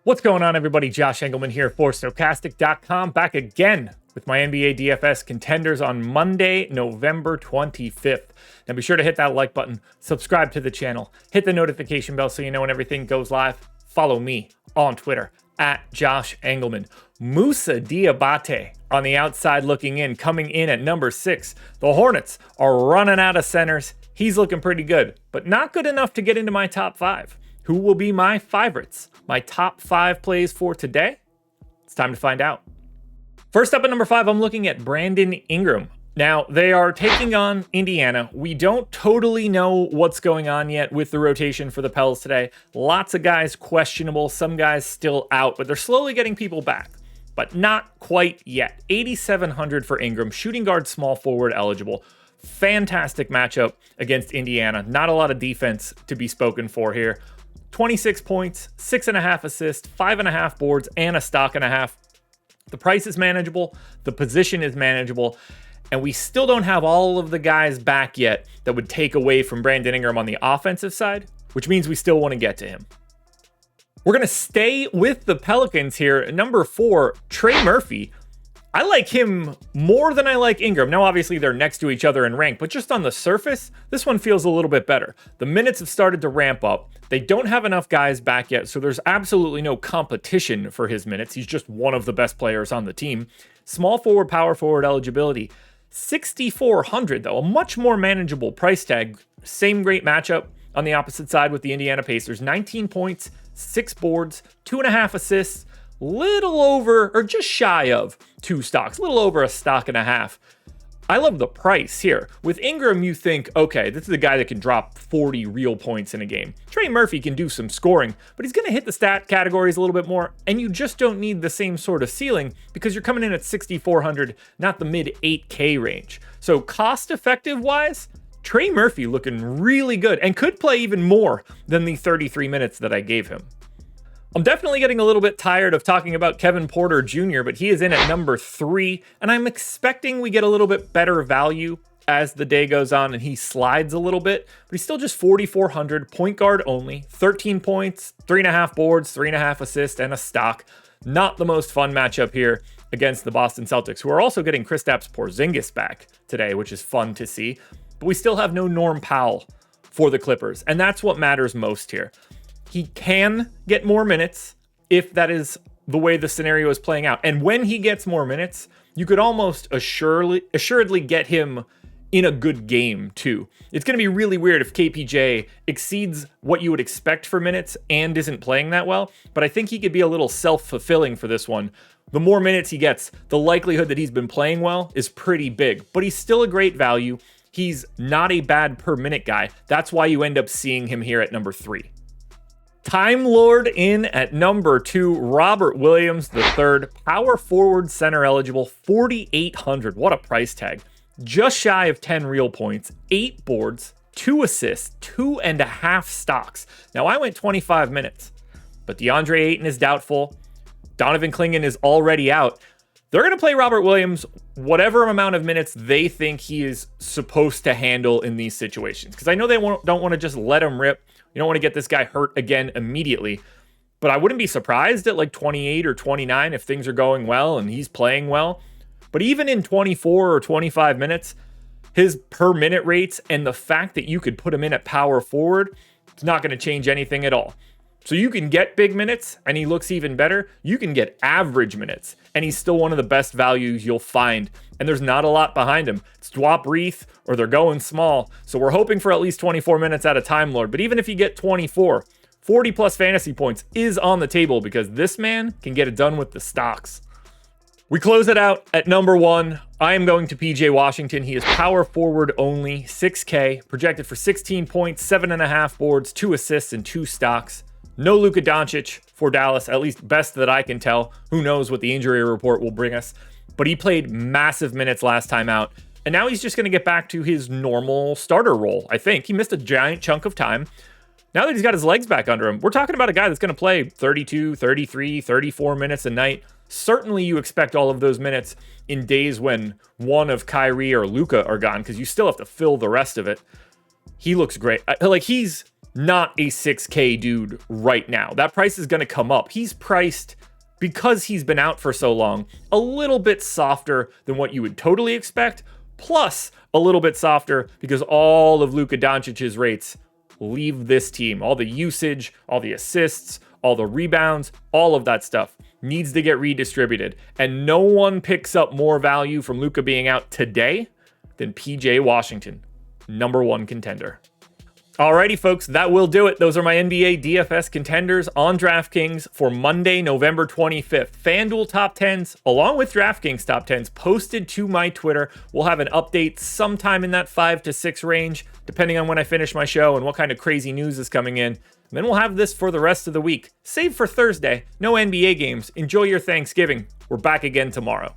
What's going on, everybody? Josh Engleman here for Stokastic.com, back again with my NBA DFS contenders on Monday, November 25th. Now be sure to hit that like button, subscribe to the channel, hit the notification bell so you know when everything goes live. Follow me on Twitter at Josh Engleman. Moussa Diabate on the outside looking in, coming in at number 6. The Hornets are running out of centers. He's looking pretty good, but not good enough to get into my top 5. Who will be my favorites? My top 5 plays for today? It's time to find out. First up at number 5, I'm looking at Brandon Ingram. Now, they are taking on Indiana. We don't totally know what's going on yet with the rotation for the Pels today. Lots of guys questionable, some guys still out, but they're slowly getting people back. But not quite yet. 8,700 for Ingram, shooting guard, small forward eligible. Fantastic matchup against Indiana. Not a lot of defense to be spoken for here. 26 points, 6.5 assists, 5.5 boards, and a stock and a half. The price is manageable, the position is manageable, and we still don't have all of the guys back yet that would take away from Brandon Ingram on the offensive side, which means we still want to get to him. We're going to stay with the Pelicans here. Number 4, Trey Murphy. I like him more than I like Ingram. Now, obviously, they're next to each other in rank, but just on the surface, this one feels a little bit better. The minutes have started to ramp up. They don't have enough guys back yet, so there's absolutely no competition for his minutes. He's just one of the best players on the team. Small forward, power forward eligibility. 6,400, though, a much more manageable price tag. Same great matchup on the opposite side with the Indiana Pacers. 19 points, 6 boards, 2.5 assists. Little over, or just shy of 2 stocks, a little over a stock and a half. I love the price here. With Ingram, you think, okay, this is a guy that can drop 40 real points in a game. Trey Murphy can do some scoring, but he's going to hit the stat categories a little bit more, and you just don't need the same sort of ceiling because you're coming in at 6,400, not the mid 8K range. So cost-effective wise, Trey Murphy looking really good and could play even more than the 33 minutes that I gave him. I'm definitely getting a little bit tired of talking about Kevin Porter Jr., but he is in at number 3, and I'm expecting we get a little bit better value as the day goes on and he slides a little bit, but he's still just 4,400, point guard only, 13 points, 3.5 boards, 3.5 assists, and a stock. Not the most fun matchup here against the Boston Celtics, who are also getting Kristaps Porzingis back today, which is fun to see, but we still have no Norm Powell for the Clippers, and that's what matters most here. He can get more minutes if that is the way the scenario is playing out. And when he gets more minutes, you could almost assuredly get him in a good game too. It's going to be really weird if KPJ exceeds what you would expect for minutes and isn't playing that well. But I think he could be a little self-fulfilling for this one. The more minutes he gets, the likelihood that he's been playing well is pretty big. But he's still a great value. He's not a bad per minute guy. That's why you end up seeing him here at number 3. Time Lord in at number 2, Robert Williams III, power forward, center eligible, 4,800. What a price tag. Just shy of 10 real points, 8 boards, 2 assists, 2.5 stocks. Now, I went 25 minutes, but DeAndre Ayton is doubtful. Donovan Clingan is already out. They're going to play Robert Williams whatever amount of minutes they think he is supposed to handle in these situations. Because I know they don't want to just let him rip. You don't want to get this guy hurt again immediately. But I wouldn't be surprised at like 28 or 29 if things are going well and he's playing well. But even in 24 or 25 minutes, his per minute rates and the fact that you could put him in at power forward, it's not going to change anything at all. So you can get big minutes and he looks even better. You can get average minutes and he's still one of the best values you'll find. And there's not a lot behind him. It's Dwop Reith or they're going small. So we're hoping for at least 24 minutes out of Time Lord. But even if you get 24, 40 plus fantasy points is on the table because this man can get it done with the stocks. We close it out at number 1. I am going to PJ Washington. He is power forward only, 6K, projected for 16 points, 7.5 boards, 2 assists, and 2 stocks. No Luka Doncic for Dallas, at least best that I can tell. Who knows what the injury report will bring us. But he played massive minutes last time out. And now he's just going to get back to his normal starter role, I think. He missed a giant chunk of time. Now that he's got his legs back under him, we're talking about a guy that's going to play 32, 33, 34 minutes a night. Certainly you expect all of those minutes in days when one of Kyrie or Luka are gone because you still have to fill the rest of it. he looks great. Like, he's not a 6K dude right now. That price is going to come up. He's priced, because he's been out for so long, a little bit softer than what you would totally expect, plus a little bit softer because all of Luka Doncic's rates leave this team. All the usage, all the assists, all the rebounds, all of that stuff needs to get redistributed. And no one picks up more value from Luka being out today than PJ Washington, #1 contender. Alrighty, folks, that will do it. Those are my NBA DFS contenders on DraftKings for Monday, November 25th. FanDuel top 10s, along with DraftKings top 10s, posted to my Twitter. We'll have an update sometime in that 5 to 6 range, depending on when I finish my show and what kind of crazy news is coming in. And then we'll have this for the rest of the week. Save for Thursday. No NBA games. Enjoy your Thanksgiving. We're back again tomorrow.